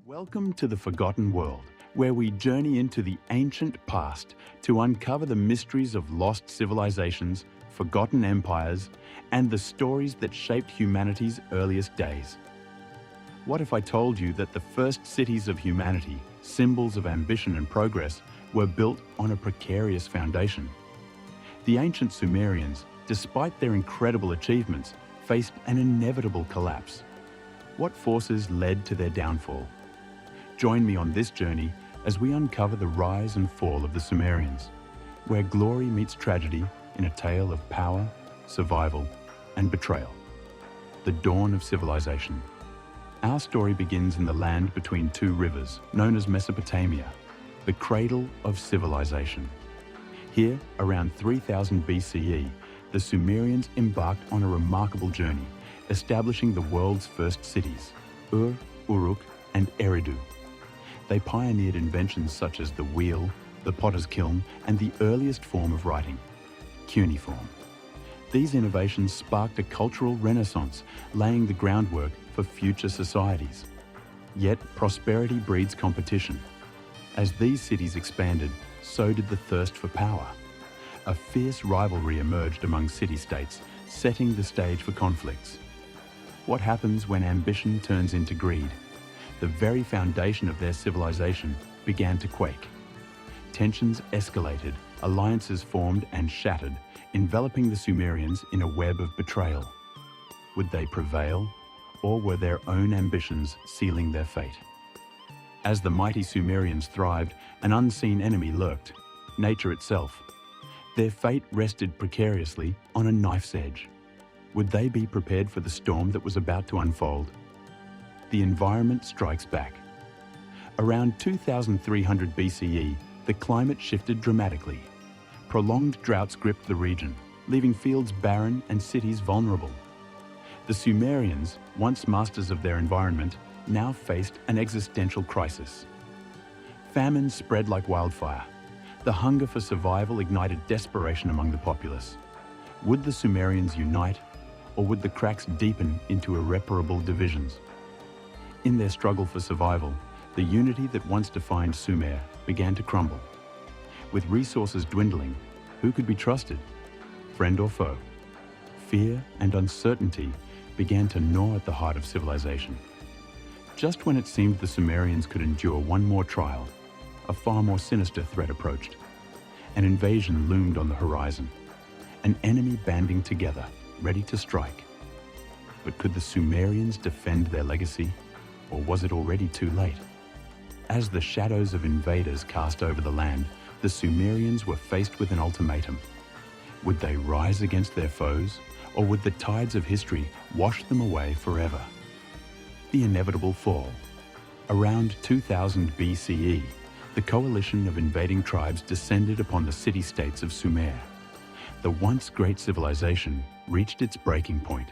Welcome to the Forgotten World, where we journey into the ancient past to uncover the mysteries of lost civilizations, forgotten empires, and the stories that shaped humanity's earliest days. What if I told you that the first cities of humanity, symbols of ambition and progress, were built on a precarious foundation? The ancient Sumerians, despite their incredible achievements, faced an inevitable collapse. What forces led to their downfall? Join me on this journey as we uncover the rise and fall of the Sumerians, where glory meets tragedy in a tale of power, survival, and betrayal. The dawn of civilization. Our story begins in the land between two rivers, known as Mesopotamia, the cradle of civilization. Here, around 3000 BCE, the Sumerians embarked on a remarkable journey, establishing the world's first cities, Ur, Uruk, and Eridu. They pioneered inventions such as the wheel, the potter's kiln, and the earliest form of writing, cuneiform. These innovations sparked a cultural renaissance, laying the groundwork for future societies. Yet, prosperity breeds competition. As these cities expanded, so did the thirst for power. A fierce rivalry emerged among city-states, setting the stage for conflicts. What happens when ambition turns into greed? The very foundation of their civilization began to quake. Tensions escalated, alliances formed and shattered, enveloping the Sumerians in a web of betrayal. Would they prevail, or were their own ambitions sealing their fate? As the mighty Sumerians thrived, an unseen enemy lurked, nature itself. Their fate rested precariously on a knife's edge. Would they be prepared for the storm that was about to unfold? The environment strikes back. Around 2300 BCE, the climate shifted dramatically. Prolonged droughts gripped the region, leaving fields barren and cities vulnerable. The Sumerians, once masters of their environment, now faced an existential crisis. Famine spread like wildfire. The hunger for survival ignited desperation among the populace. Would the Sumerians unite, or would the cracks deepen into irreparable divisions? In their struggle for survival, the unity that once defined Sumer began to crumble. With resources dwindling, who could be trusted? Friend or foe? Fear and uncertainty began to gnaw at the heart of civilization. Just when it seemed the Sumerians could endure one more trial, a far more sinister threat approached. An invasion loomed on the horizon, an enemy banding together, ready to strike. But could the Sumerians defend their legacy, or was it already too late? As the shadows of invaders cast over the land, the Sumerians were faced with an ultimatum. Would they rise against their foes, or would the tides of history wash them away forever? The inevitable fall. Around 2000 BCE, the coalition of invading tribes descended upon the city-states of Sumer. The once great civilization reached its breaking point.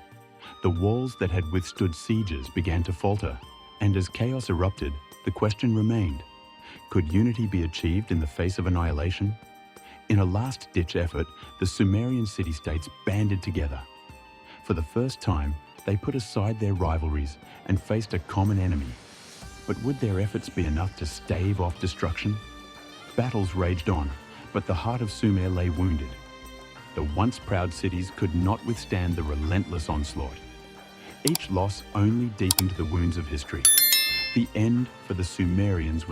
The walls that had withstood sieges began to falter, and as chaos erupted, the question remained: could unity be achieved in the face of annihilation? In a last-ditch effort, the Sumerian city-states banded together. For the first time, they put aside their rivalries and faced a common enemy. But would their efforts be enough to stave off destruction? Battles raged on, but the heart of Sumer lay wounded. The once proud cities could not withstand the relentless onslaught. Each loss only deepened the wounds of history. The end for the Sumerians was